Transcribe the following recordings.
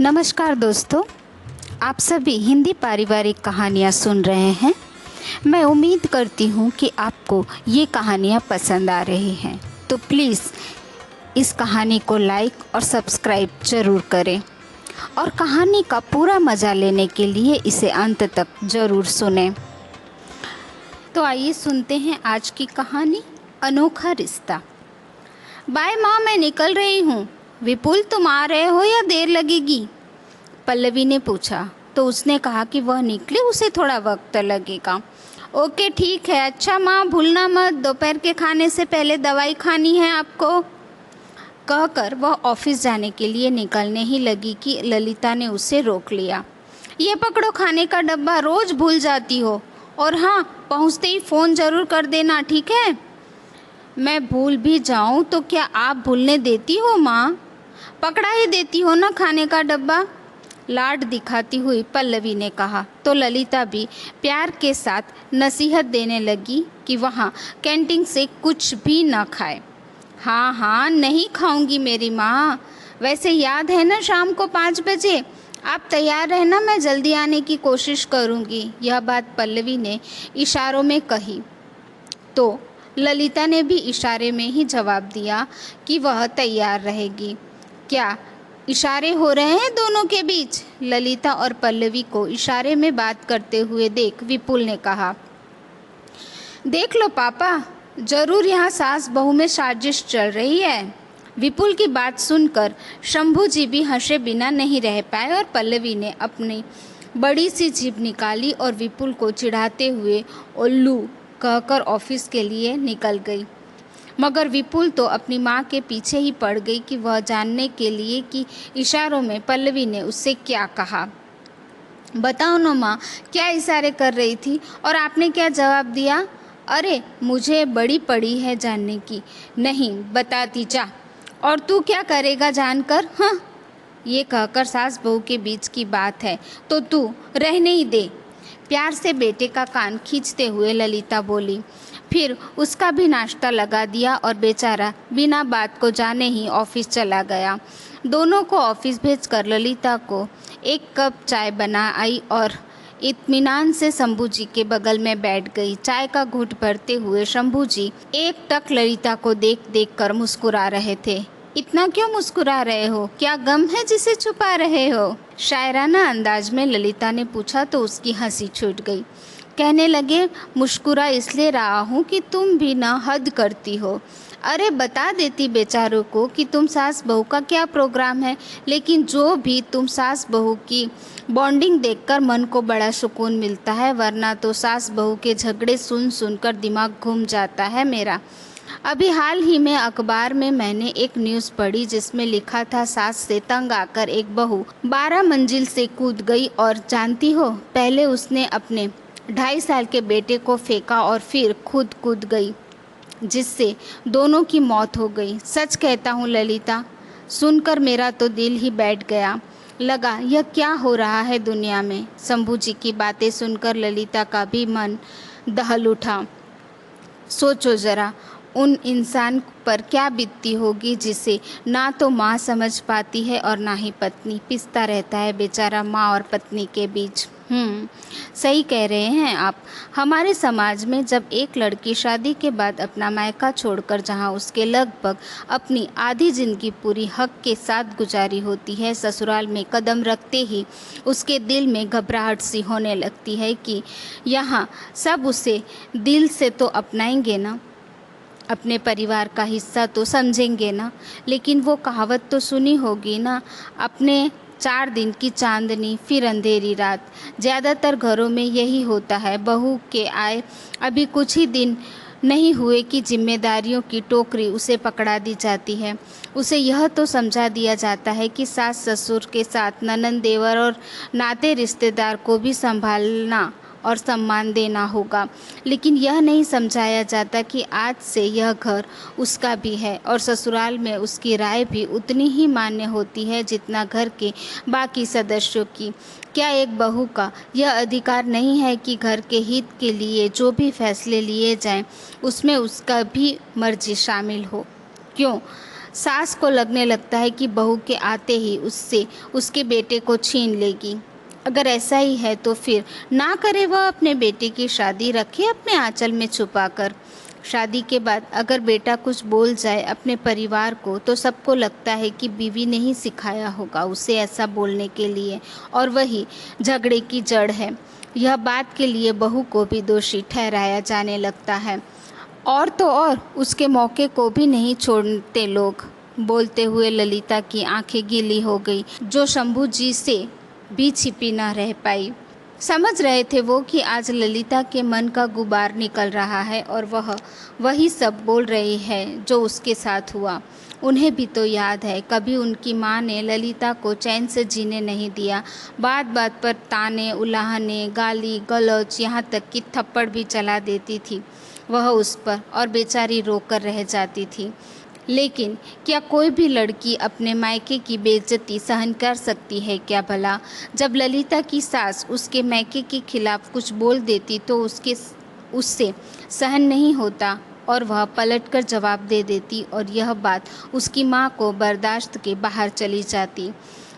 नमस्कार दोस्तों, आप सभी हिंदी पारिवारिक कहानियाँ सुन रहे हैं। मैं उम्मीद करती हूँ कि आपको ये कहानियाँ पसंद आ रही हैं, तो प्लीज़ इस कहानी को लाइक और सब्सक्राइब ज़रूर करें और कहानी का पूरा मज़ा लेने के लिए इसे अंत तक ज़रूर सुनें। तो आइए सुनते हैं आज की कहानी, अनोखा रिश्ता। बाय माँ, मैं निकल रही हूँ। विपुल, तुम आ रहे हो या देर लगेगी? पल्लवी ने पूछा तो उसने कहा कि वह निकले, उसे थोड़ा वक्त लगेगा। ओके ठीक है। अच्छा माँ, भूलना मत, दोपहर के खाने से पहले दवाई खानी है आपको। कहकर वह ऑफिस जाने के लिए निकलने ही लगी कि ललिता ने उसे रोक लिया। ये पकड़ो खाने का डब्बा, रोज भूल जाती हो। और हाँ, पहुँचते ही फ़ोन ज़रूर कर देना, ठीक है? मैं भूल भी जाऊँ तो क्या आप भूलने देती हो माँ? पकड़ा ही देती हो ना खाने का डब्बा, लाड दिखाती हुई पल्लवी ने कहा। तो ललिता भी प्यार के साथ नसीहत देने लगी कि वहाँ कैंटीन से कुछ भी न खाए। हाँ हाँ, नहीं खाऊंगी मेरी माँ। वैसे याद है ना शाम को 5 बजे? आप तैयार रहना, मैं जल्दी आने की कोशिश करूँगी। यह बात पल्लवी ने इशारों में कही तो ललिता ने भी इशारे में ही जवाब दिया कि वह तैयार रहेगी। क्या इशारे हो रहे हैं दोनों के बीच? ललिता और पल्लवी को इशारे में बात करते हुए देख विपुल ने कहा। देख लो पापा, जरूर यहाँ सास बहू में साजिश चल रही है। विपुल की बात सुनकर शंभू जी भी हंसे बिना नहीं रह पाए और पल्लवी ने अपनी बड़ी सी जीभ निकाली और विपुल को चिढ़ाते हुए उल्लू कहकर ऑफिस के लिए निकल गई। मगर विपुल तो अपनी माँ के पीछे ही पड़ गई कि वह जानने के लिए कि इशारों में पल्लवी ने उससे क्या कहा। बताओ ना माँ, क्या इशारे कर रही थी और आपने क्या जवाब दिया? अरे मुझे बड़ी पड़ी है जानने की। नहीं बताती, जा। और तू क्या करेगा जानकर? हाँ, ये कहकर सास बहू के बीच की बात है तो तू रहने ही दे। प्यार से बेटे का कान खींचते हुए ललिता बोली। फिर उसका भी नाश्ता लगा दिया और बेचारा बिना बात को जाने ही ऑफिस चला गया। दोनों को ऑफिस भेजकर ललिता को एक कप चाय बना आई और इत्मीनान से शंभू जी के बगल में बैठ गई। चाय का घूंट भरते हुए शंभू जी एक टक ललिता को देख देख कर मुस्कुरा रहे थे। इतना क्यों मुस्कुरा रहे हो? क्या गम है जिसे छुपा रहे हो? शायराना अंदाज में ललिता ने पूछा तो उसकी हंसी छूट गई। कहने लगे, मुस्कुरा इसलिए रहा हूँ कि तुम भी ना हद करती हो। अरे बता देती बेचारों को कि तुम सास बहू का क्या प्रोग्राम है, लेकिन जो भी तुम सास बहू की बॉन्डिंग देखकर मन को बड़ा सुकून मिलता है, वरना तो सास बहू के झगड़े सुन सुनकर दिमाग घूम जाता है मेरा। अभी हाल ही में अखबार में मैंने एक न्यूज़ पढ़ी जिसमें लिखा था, सास से तंग आकर एक बहू 12 मंजिल से कूद गई और जानती हो, पहले उसने अपने 2.5 साल के बेटे को फेंका और फिर खुद कूद गई, जिससे दोनों की मौत हो गई। सच कहता हूँ ललिता, सुनकर मेरा तो दिल ही बैठ गया। लगा यह क्या हो रहा है दुनिया में। शंभू जी की बातें सुनकर ललिता का भी मन दहल उठा। सोचो ज़रा, उन इंसान पर क्या बीतती होगी जिसे ना तो माँ समझ पाती है और ना ही पत्नी। पिसता रहता है बेचारा माँ और पत्नी के बीच। सही कह रहे हैं आप। हमारे समाज में जब एक लड़की शादी के बाद अपना मायका छोड़कर जहाँ उसके लगभग अपनी आधी जिंदगी पूरी हक के साथ गुजारी होती है, ससुराल में कदम रखते ही उसके दिल में घबराहट सी होने लगती है कि यहाँ सब उसे दिल से तो अपनाएंगे ना, अपने परिवार का हिस्सा तो समझेंगे ना। लेकिन वो कहावत तो सुनी होगी ना, अपने 4 दिन की चांदनी फिर अंधेरी रात। ज़्यादातर घरों में यही होता है। बहू के आए अभी कुछ ही दिन नहीं हुए कि जिम्मेदारियों की टोकरी उसे पकड़ा दी जाती है। उसे यह तो समझा दिया जाता है कि सास ससुर के साथ ननंद देवर और नाते रिश्तेदार को भी संभालना और सम्मान देना होगा, लेकिन यह नहीं समझाया जाता कि आज से यह घर उसका भी है और ससुराल में उसकी राय भी उतनी ही मान्य होती है जितना घर के बाकी सदस्यों की। क्या एक बहू का यह अधिकार नहीं है कि घर के हित के लिए जो भी फैसले लिए जाएं उसमें उसका भी मर्जी शामिल हो? क्यों सास को लगने लगता है कि बहू के आते ही उससे उसके बेटे को छीन लेगी। अगर ऐसा ही है तो फिर ना करे वह अपने बेटे की शादी, रखे अपने आंचल में छुपाकर। शादी के बाद अगर बेटा कुछ बोल जाए अपने परिवार को तो सबको लगता है कि बीवी ने ही सिखाया होगा उसे ऐसा बोलने के लिए, और वही झगड़े की जड़ है। यह बात के लिए बहू को भी दोषी ठहराया जाने लगता है, और तो और उसके मौके को भी नहीं छोड़ते लोग। बोलते हुए ललिता की आंखें गीली हो गई, जो शंभू जी से भी छिपी न रह पाई। समझ रहे थे वो कि आज ललिता के मन का गुबार निकल रहा है और वह वही सब बोल रही है जो उसके साथ हुआ। उन्हें भी तो याद है, कभी उनकी माँ ने ललिता को चैन से जीने नहीं दिया। बात बात पर ताने, उलाहने, गाली गलौज, यहाँ तक कि थप्पड़ भी चला देती थी वह उस पर, और बेचारी रोकर रह जाती थी। लेकिन क्या कोई भी लड़की अपने मायके की बेइज्जती सहन कर सकती है क्या भला? जब ललिता की सास उसके मायके के खिलाफ कुछ बोल देती तो उससे सहन नहीं होता और वह पलटकर जवाब दे देती, और यह बात उसकी माँ को बर्दाश्त के बाहर चली जाती।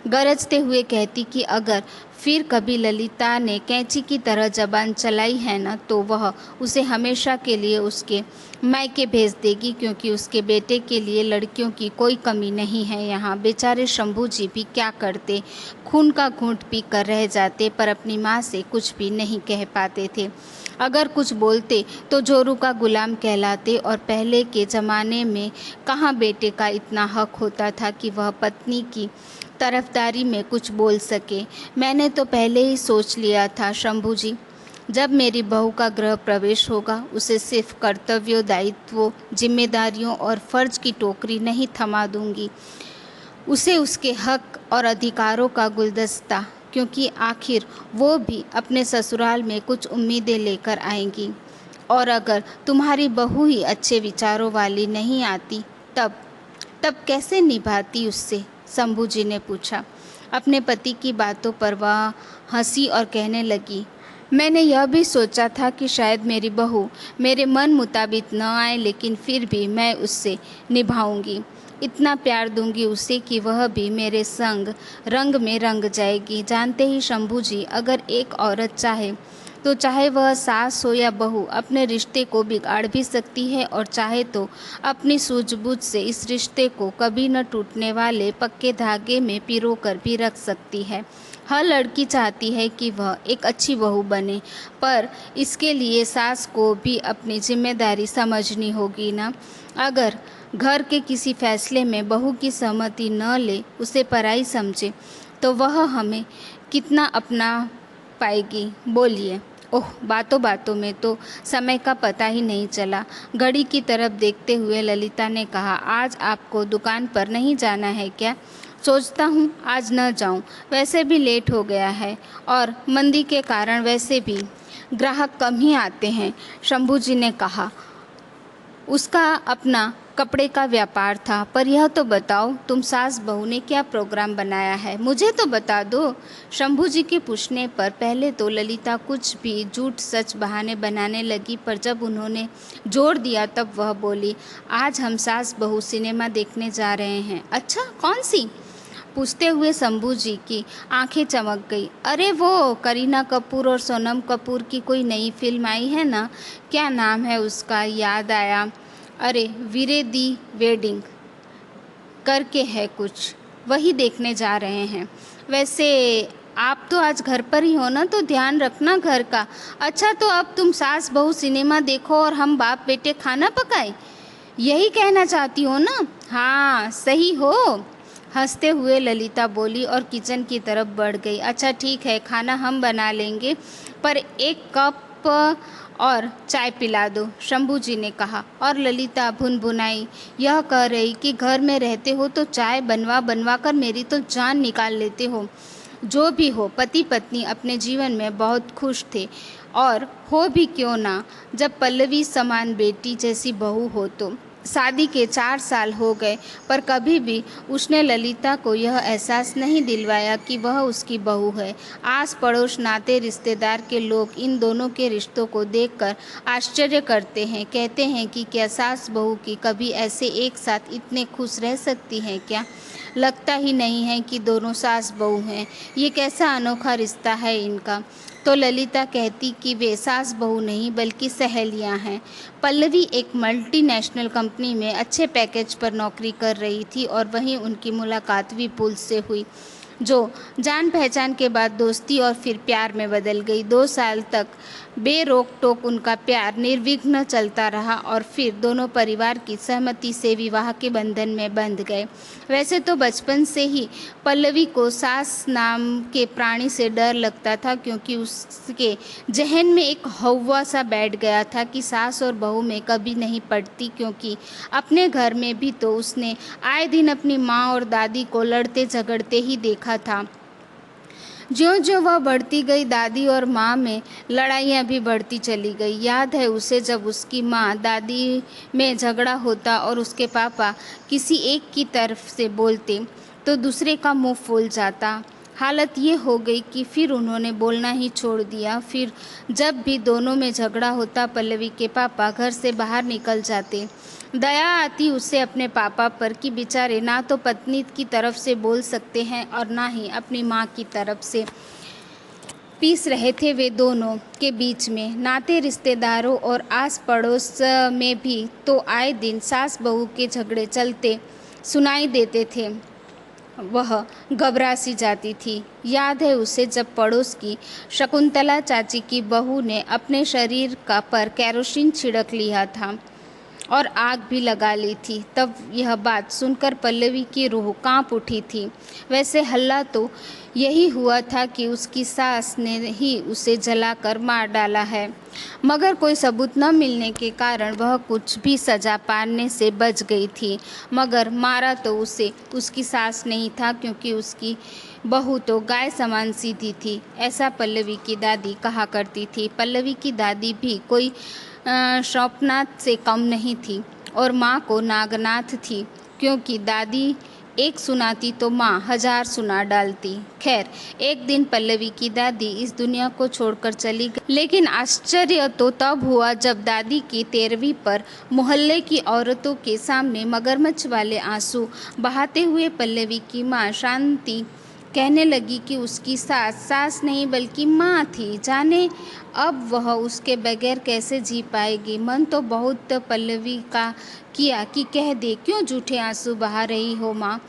गरजते हुए कहती कि अगर फिर कभी ललिता ने कैंची की तरह जबान चलाई है ना, तो वह उसे हमेशा के लिए उसके मायके भेज देगी, क्योंकि उसके बेटे के लिए लड़कियों की कोई कमी नहीं है यहाँ। बेचारे शंभू जी भी क्या करते, खून का घूंट पी कर रह जाते, पर अपनी माँ से कुछ भी नहीं कह पाते थे। अगर कुछ बोलते तो जोरू का गुलाम कहलाते, और पहले के ज़माने में कहाँ बेटे का इतना हक होता था कि वह पत्नी की तरफदारी में कुछ बोल सके। मैंने तो पहले ही सोच लिया था शंभू जी, जब मेरी बहू का गृह प्रवेश होगा उसे सिर्फ कर्तव्यों, दायित्वों, जिम्मेदारियों और फ़र्ज की टोकरी नहीं थमा दूंगी, उसे उसके हक और अधिकारों का गुलदस्ता, क्योंकि आखिर वो भी अपने ससुराल में कुछ उम्मीदें लेकर आएंगी। और अगर तुम्हारी बहू ही अच्छे विचारों वाली नहीं आती तब कैसे निभाती उससे? शंभू जी ने पूछा। अपने पति की बातों पर वह हंसी और कहने लगी, मैंने यह भी सोचा था कि शायद मेरी बहू मेरे मन मुताबिक न आए, लेकिन फिर भी मैं उससे निभाऊंगी। इतना प्यार दूंगी उसे कि वह भी मेरे संग रंग में रंग जाएगी। जानते ही शंभू जी, अगर एक औरत चाहे तो चाहे वह सास हो या बहू, अपने रिश्ते को बिगाड़ भी सकती है, और चाहे तो अपनी सूझबूझ से इस रिश्ते को कभी न टूटने वाले पक्के धागे में पिरो कर भी रख सकती है। हर लड़की चाहती है कि वह एक अच्छी बहू बने, पर इसके लिए सास को भी अपनी जिम्मेदारी समझनी होगी ना। अगर घर के किसी फैसले में बहू की सहमति न ले, उसे पराई समझे, तो वह हमें कितना अपना पाएगी? बोलिए। ओह, बातों बातों में तो समय का पता ही नहीं चला। घड़ी की तरफ देखते हुए ललिता ने कहा, आज आपको दुकान पर नहीं जाना है क्या? सोचता हूँ आज न जाऊँ, वैसे भी लेट हो गया है, और मंदी के कारण वैसे भी ग्राहक कम ही आते हैं। शंभू जी ने कहा। उसका अपना कपड़े का व्यापार था। पर यह तो बताओ, तुम सास बहू ने क्या प्रोग्राम बनाया है, मुझे तो बता दो। शंभू जी के पूछने पर पहले तो ललिता कुछ भी झूठ सच बहाने बनाने लगी, पर जब उन्होंने जोर दिया तब वह बोली, आज हम सास बहू सिनेमा देखने जा रहे हैं। अच्छा, कौन सी? पूछते हुए शंभू जी की आंखें चमक गई। अरे वो करीना कपूर और सोनम कपूर की कोई नई फिल्म आई है ना, क्या नाम है उसका? याद आया, अरे वीरे दी वेडिंग करके है कुछ, वही देखने जा रहे हैं। वैसे आप तो आज घर पर ही हो ना, तो ध्यान रखना घर का। अच्छा, तो अब तुम सास बहू सिनेमा देखो और हम बाप बेटे खाना पकाएं, यही कहना चाहती हो ना? हाँ, सही हो। हंसते हुए ललिता बोली और किचन की तरफ बढ़ गई। अच्छा ठीक है, खाना हम बना लेंगे, पर एक कप और चाय पिला दो, शंभू जी ने कहा। और ललिता भुनभुनाई, यह कह रही कि घर में रहते हो तो चाय बनवा बनवा कर मेरी तो जान निकाल लेते हो। जो भी हो, पति पत्नी अपने जीवन में बहुत खुश थे, और हो भी क्यों ना, जब पल्लवी समान बेटी जैसी बहू हो तो। शादी के 4 साल हो गए, पर कभी भी उसने ललिता को यह एहसास नहीं दिलवाया कि वह उसकी बहू है। आस पड़ोस, नाते रिश्तेदार के लोग इन दोनों के रिश्तों को देखकर आश्चर्य करते हैं। कहते हैं कि क्या सास बहू की कभी ऐसे एक साथ इतने खुश रह सकती हैं क्या? लगता ही नहीं है कि दोनों सास बहू हैं। ये कैसा अनोखा रिश्ता है इनका। तो ललिता कहती कि वे सास बहू नहीं बल्कि सहेलियां हैं। पल्लवी एक मल्टीनेशनल कंपनी में अच्छे पैकेज पर नौकरी कर रही थी और वहीं उनकी मुलाकात विपुल से हुई, जो जान पहचान के बाद दोस्ती और फिर प्यार में बदल गई। 2 साल तक बेरोक टोक उनका प्यार निर्विघ्न चलता रहा और फिर दोनों परिवार की सहमति से विवाह के बंधन में बंध गए। वैसे तो बचपन से ही पल्लवी को सास नाम के प्राणी से डर लगता था, क्योंकि उसके जहन में एक हौवा सा बैठ गया था कि सास और बहू में कभी नहीं पड़ती, क्योंकि अपने घर में भी तो उसने आए दिन अपनी माँ और दादी को लड़ते झगड़ते ही देखा था। ज्यों-ज्यों वह बढ़ती गई, दादी और माँ में लड़ाइयाँ भी बढ़ती चली गई। याद है उसे जब उसकी माँ दादी में झगड़ा होता और उसके पापा किसी एक की तरफ से बोलते तो दूसरे का मुंह फूल जाता। हालत ये हो गई कि फिर उन्होंने बोलना ही छोड़ दिया। फिर जब भी दोनों में झगड़ा होता, पल्लवी के पापा घर से बाहर निकल जाते। दया आती उसे अपने पापा पर कि बेचारे ना तो पत्नी की तरफ से बोल सकते हैं और ना ही अपनी माँ की तरफ से। पीस रहे थे वे दोनों के बीच में। नाते रिश्तेदारों और आस पड़ोस में भी तो आए दिन सास बहू के झगड़े चलते सुनाई देते थे। वह घबरा सी जाती थी। याद है उसे जब पड़ोस की शकुंतला चाची की बहू ने अपने शरीर का पर केरोसिन छिड़क लिया था और आग भी लगा ली थी, तब यह बात सुनकर पल्लवी की रूह कांप उठी थी। वैसे हल्ला तो यही हुआ था कि उसकी सास ने ही उसे जलाकर मार डाला है, मगर कोई सबूत न मिलने के कारण वह कुछ भी सजा पाने से बच गई थी। मगर मारा तो उसे उसकी सास नहीं था, क्योंकि उसकी बहू तो गाय समान सीधी थी, ऐसा पल्लवी की दादी कहा करती थी। पल्लवी की दादी भी कोई शौपनाथ से कम नहीं थी और माँ को नागनाथ थी, क्योंकि दादी एक सुनाती तो माँ 1000 सुना डालती। खैर, एक दिन पल्लवी की दादी इस दुनिया को छोड़कर चली गई, लेकिन आश्चर्य तो तब हुआ जब दादी की 13वीं पर मोहल्ले की औरतों के सामने मगरमच्छ वाले आंसू बहाते हुए पल्लवी की माँ शांति कहने लगी कि उसकी सास नहीं बल्कि माँ थी। जाने अब वह उसके बगैर कैसे जी पाएगी। मन तो बहुत पल्लवी का किया कि कह दे, क्यों झूठे आंसू बहा रही हो माँ,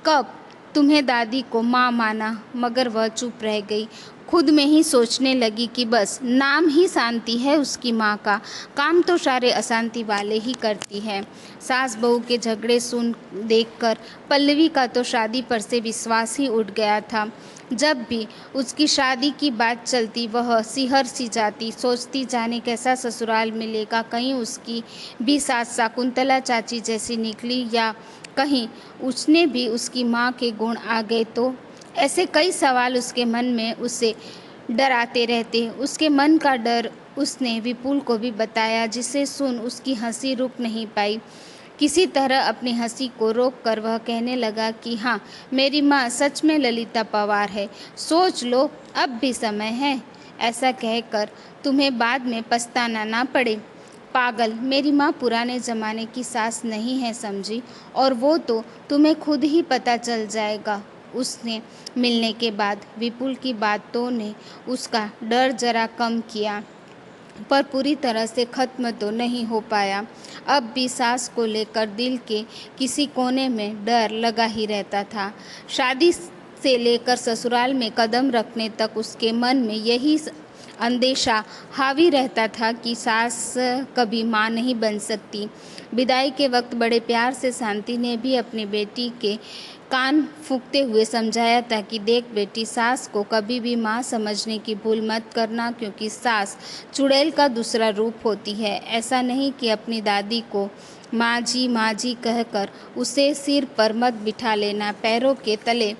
कब तुम्हें दादी को माँ माना। मगर वह चुप रह गई। खुद में ही सोचने लगी कि बस नाम ही शांति है उसकी माँ का, काम तो सारे अशांति वाले ही करती है। सास बहू के झगड़े सुन देखकर पल्लवी का तो शादी पर से विश्वास ही उठ गया था। जब भी उसकी शादी की बात चलती वह सिहर सी जाती, सोचती जाने कैसा ससुराल मिलेगा, कहीं उसकी भी सास शकुंतला चाची जैसी निकली या कहीं उसने भी उसकी माँ के गुण आ गए तो। ऐसे कई सवाल उसके मन में उसे डराते रहते। उसके मन का डर उसने विपुल को भी बताया, जिसे सुन उसकी हंसी रुक नहीं पाई। किसी तरह अपनी हंसी को रोककर वह कहने लगा कि हाँ, मेरी माँ सच में ललिता पवार है, सोच लो अब भी समय है, ऐसा कहकर तुम्हें बाद में पछताना ना पड़े। पागल, मेरी माँ पुराने ज़माने की सास नहीं है समझी, और वो तो तुम्हें खुद ही पता चल जाएगा उसने मिलने के बाद। विपुल की बातों ने उसका डर जरा कम किया, पर पूरी तरह से ख़त्म तो नहीं हो पाया। अब भी सास को लेकर दिल के किसी कोने में डर लगा ही रहता था। शादी से लेकर ससुराल में कदम रखने तक उसके मन में यही अंदेशा हावी रहता था कि सास कभी माँ नहीं बन सकती। विदाई के वक्त बड़े प्यार से शांति ने भी अपनी बेटी के कान फूंकते हुए समझाया था कि देख बेटी, सास को कभी भी माँ समझने की भूल मत करना, क्योंकि सास चुड़ैल का दूसरा रूप होती है। ऐसा नहीं कि अपनी दादी को माँ जी कहकर उसे सिर पर मत बिठा लेना, पैरों के तले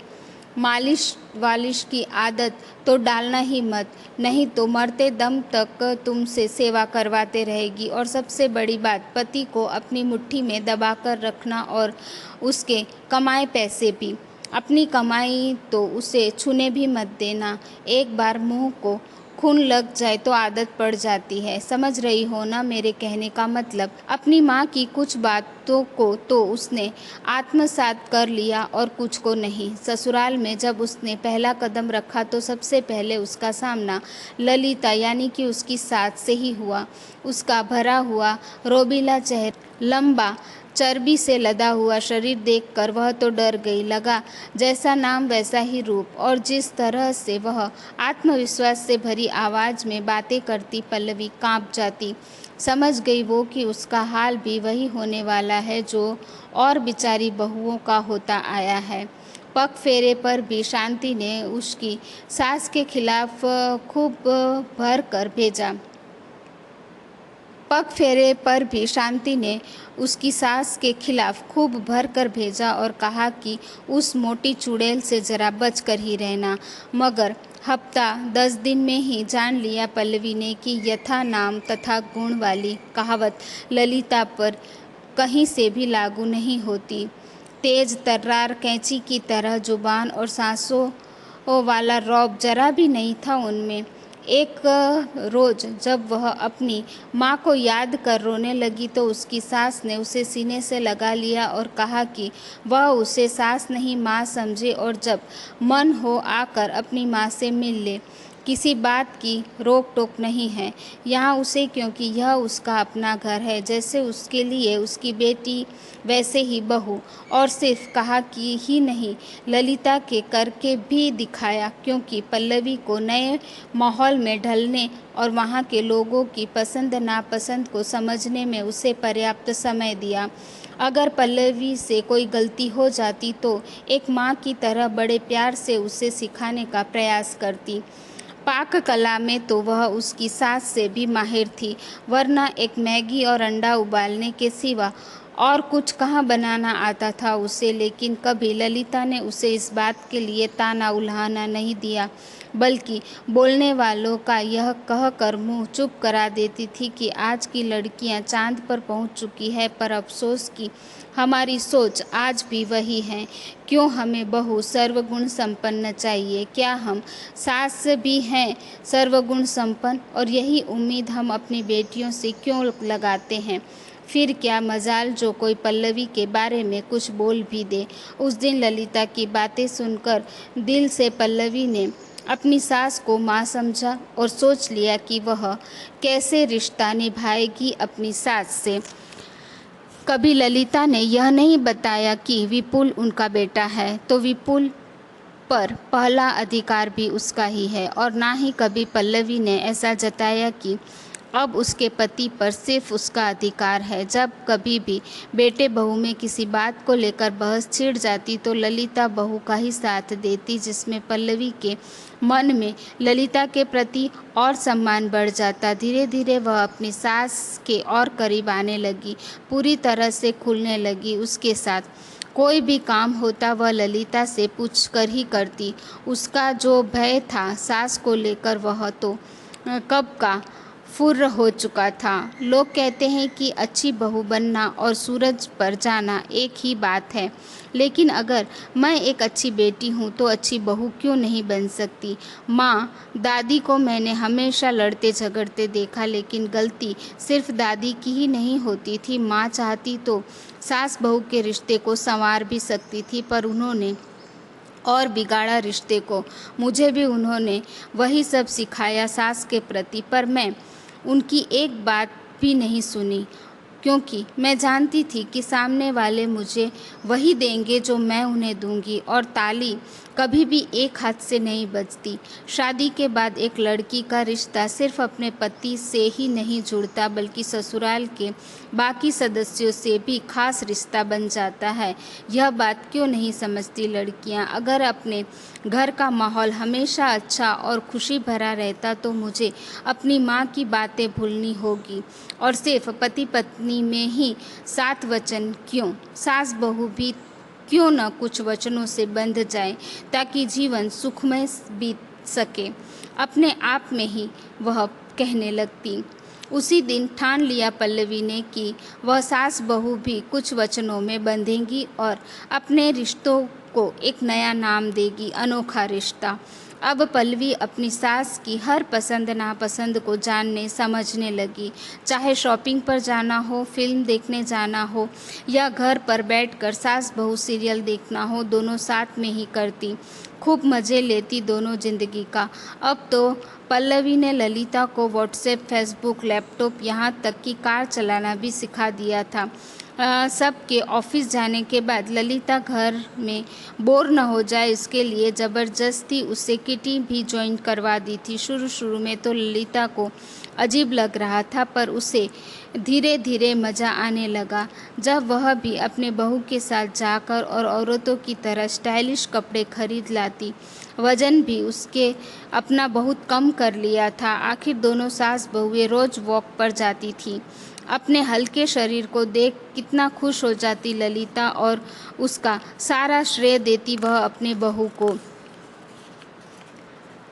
मालिश वालिश की आदत तो डालना ही मत, नहीं तो मरते दम तक तुमसे सेवा करवाते रहेगी। और सबसे बड़ी बात, पति को अपनी मुट्ठी में दबाकर रखना और उसके कमाए पैसे भी, अपनी कमाई तो उसे छूने भी मत देना। एक बार मुंह को खून लग जाए तो आदत पड़ जाती है। समझ रही हो ना मेरे कहने का मतलब? अपनी माँ की कुछ बातों को तो उसने आत्मसात कर लिया और कुछ को नहीं। ससुराल में जब उसने पहला कदम रखा तो सबसे पहले उसका सामना ललिता यानी कि उसकी सास से ही हुआ। उसका भरा हुआ रोबीला चेहरा, लंबा चर्बी से लदा हुआ शरीर देखकर वह तो डर गई। लगा जैसा नाम वैसा ही रूप, और जिस तरह से वह आत्मविश्वास से भरी आवाज़ में बातें करती पल्लवी कांप जाती। समझ गई वो कि उसका हाल भी वही होने वाला है जो और बेचारी बहुओं का होता आया है। पग फेरे पर भी शांति ने उसकी सास के खिलाफ खूब भर कर भेजा। पग फेरे पर भी शांति ने उसकी सास के खिलाफ खूब भर कर भेजा और कहा कि उस मोटी चुड़ैल से जरा बच कर ही रहना। मगर हफ्ता 10 दिन में ही जान लिया पल्लवी ने कि यथा नाम तथा गुण वाली कहावत ललिता पर कहीं से भी लागू नहीं होती। तेज तर्रार कैंची की तरह जुबान और सांसों वाला रौब जरा भी नहीं था उनमें। एक रोज़ जब वह अपनी माँ को याद कर रोने लगी तो उसकी सास ने उसे सीने से लगा लिया और कहा कि वह उसे सास नहीं माँ समझे और जब मन हो आकर अपनी माँ से मिल ले। किसी बात की रोक टोक नहीं है यहाँ उसे, क्योंकि यह उसका अपना घर है। जैसे उसके लिए उसकी बेटी वैसे ही बहू। और सिर्फ कहा कि ही नहीं, ललिता के करके भी दिखाया, क्योंकि पल्लवी को नए माहौल में ढलने और वहाँ के लोगों की पसंद नापसंद को समझने में उसे पर्याप्त समय दिया। अगर पल्लवी से कोई गलती हो जाती तो एक माँ की तरह बड़े प्यार से उसे सिखाने का प्रयास करती। पाक कला में तो वह उसकी सास से भी माहिर थी, वरना एक मैगी और अंडा उबालने के सिवा और कुछ कहाँ बनाना आता था उसे। लेकिन कभी ललिता ने उसे इस बात के लिए ताना उल्हाना नहीं दिया, बल्कि बोलने वालों का यह कह कर मुँह चुप करा देती थी कि आज की लड़कियां चांद पर पहुंच चुकी है, पर अफसोस कि हमारी सोच आज भी वही है। क्यों हमें बहू सर्वगुण संपन्न चाहिए? क्या हम सास भी हैं सर्वगुण संपन्न? और यही उम्मीद हम अपनी बेटियों से क्यों लगाते हैं? फिर क्या मजाल जो कोई पल्लवी के बारे में कुछ बोल भी दे। उस दिन ललिता की बातें सुनकर दिल से पल्लवी ने अपनी सास को माँ समझा और सोच लिया कि वह कैसे रिश्ता निभाएगी अपनी सास से। कभी ललिता ने यह नहीं बताया कि विपुल उनका बेटा है, तो विपुल पर पहला अधिकार भी उसका ही है। और ना ही कभी पल्लवी ने ऐसा जताया कि अब उसके पति पर सिर्फ उसका अधिकार है। जब कभी भी बेटे बहू में किसी बात को लेकर बहस छिड़ जाती तो ललिता बहू का ही साथ देती, जिसमें पल्लवी के मन में ललिता के प्रति और सम्मान बढ़ जाता। धीरे धीरे वह अपनी सास के और करीब आने लगी, पूरी तरह से खुलने लगी उसके साथ। कोई भी काम होता वह ललिता से पूछ कर ही करती। उसका जो भय था सास को लेकर वह तो कब का फुर्र हो चुका था। लोग कहते हैं कि अच्छी बहू बनना और सूरज पर जाना एक ही बात है, लेकिन अगर मैं एक अच्छी बेटी हूँ तो अच्छी बहू क्यों नहीं बन सकती? माँ दादी को मैंने हमेशा लड़ते झगड़ते देखा, लेकिन गलती सिर्फ दादी की ही नहीं होती थी। माँ चाहती तो सास बहू के रिश्ते को संवार भी सकती थी, पर उन्होंने और बिगाड़ा रिश्ते को। मुझे भी उन्होंने वही सब सिखाया सास के प्रति, पर मैं उनकी एक बात भी नहीं सुनी, क्योंकि मैं जानती थी कि सामने वाले मुझे वही देंगे जो मैं उन्हें दूंगी, और ताली कभी भी एक हाथ से नहीं बजती। शादी के बाद एक लड़की का रिश्ता सिर्फ अपने पति से ही नहीं जुड़ता, बल्कि ससुराल के बाकी सदस्यों से भी खास रिश्ता बन जाता है। यह बात क्यों नहीं समझती लड़कियां? अगर अपने घर का माहौल हमेशा अच्छा और खुशी भरा रहता तो मुझे अपनी माँ की बातें भूलनी होगी, और सिर्फ पति पत्नी में ही सात वचन क्यों, सास बहू भी क्यों न कुछ वचनों से बंध जाए ताकि जीवन सुखमय बीत सके। अपने आप में ही वह कहने लगती। उसी दिन ठान लिया पल्लवी ने कि वह सास बहू भी कुछ वचनों में बंधेंगी और अपने रिश्तों को एक नया नाम देगी, अनोखा रिश्ता। अब पल्लवी अपनी सास की हर पसंद नापसंद को जानने समझने लगी। चाहे शॉपिंग पर जाना हो, फिल्म देखने जाना हो या घर पर बैठकर सास बहू सीरियल देखना हो, दोनों साथ में ही करती। खूब मज़े लेती दोनों ज़िंदगी का। अब तो पल्लवी ने ललिता को व्हाट्सएप, फेसबुक, लैपटॉप, यहाँ तक कि कार चलाना भी सिखा दिया था। सबके ऑफिस जाने के बाद ललिता घर में बोर न हो जाए इसके लिए ज़बरदस्ती उसे किटी भी ज्वाइन करवा दी थी। शुरू में तो ललिता को अजीब लग रहा था, पर उसे धीरे धीरे मज़ा आने लगा जब वह भी अपने बहू के साथ जाकर और औरतों की तरह स्टाइलिश कपड़े खरीद लाती। वज़न भी उसके अपना बहुत कम कर लिया था। आखिर दोनों सास बहुएं रोज़ वॉक पर जाती थी। अपने हल्के शरीर को देख कितना खुश हो जाती ललिता और उसका सारा श्रेय देती वह अपनी बहू को,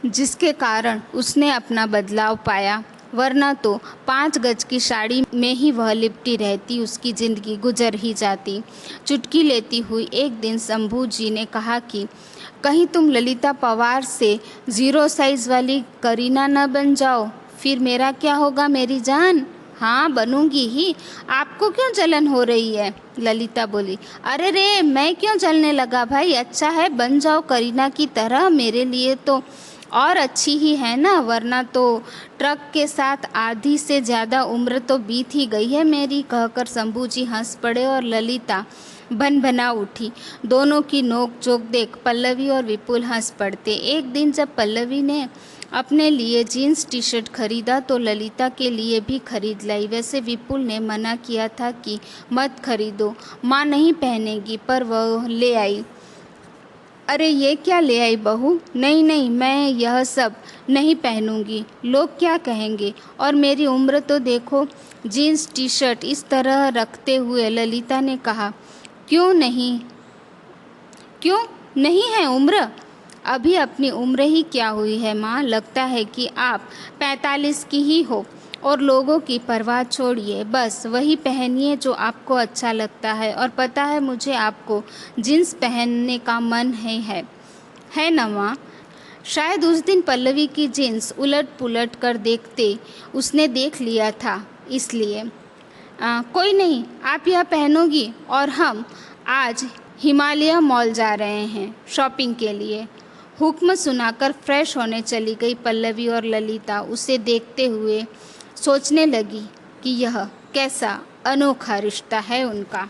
जिसके कारण उसने अपना बदलाव पाया। वरना तो 5 गज की साड़ी में ही वह लिपटी रहती, उसकी ज़िंदगी गुजर ही जाती। चुटकी लेती हुई एक दिन शंभू जी ने कहा कि कहीं तुम ललिता पवार से 0 साइज़ वाली करीना न बन जाओ, फिर मेरा क्या होगा मेरी जान। हाँ बनूंगी ही, आपको क्यों जलन हो रही है? ललिता बोली। अरे रे, मैं क्यों जलने लगा भाई, अच्छा है बन जाओ करीना की तरह, मेरे लिए तो और अच्छी ही है ना, वरना तो ट्रक के साथ आधी से ज़्यादा उम्र तो बीत ही गई है मेरी। कहकर शंभू जी हंस पड़े और ललिता भन-भना उठी। दोनों की नोक झोंक देख पल्लवी और विपुल हंस पड़ते। एक दिन जब पल्लवी ने अपने लिए जीन्स टी शर्ट खरीदा तो ललिता के लिए भी खरीद लाई। वैसे विपुल ने मना किया था कि मत खरीदो, माँ नहीं पहनेगी, पर वह ले आई। अरे ये क्या ले आई बहू? नहीं नहीं, मैं यह सब नहीं पहनूंगी, लोग क्या कहेंगे, और मेरी उम्र तो देखो। जीन्स टी शर्ट इस तरह रखते हुए ललिता ने कहा। क्यों नहीं है उम्र? अभी अपनी उम्र ही क्या हुई है माँ, लगता है कि आप 45 की ही हो। और लोगों की परवाह छोड़िए, बस वही पहनिए जो आपको अच्छा लगता है। और पता है मुझे आपको जीन्स पहनने का मन है ना माँ? शायद उस दिन पल्लवी की जीन्स उलट पुलट कर देखते उसने देख लिया था, इसलिए। कोई नहीं, आप यह पहनोगी और हम आज हिमालय मॉल जा रहे हैं शॉपिंग के लिए। हुक्म सुनाकर फ्रेश होने चली गई पल्लवी और ललिता उसे देखते हुए सोचने लगी कि यह कैसा अनोखा रिश्ता है उनका।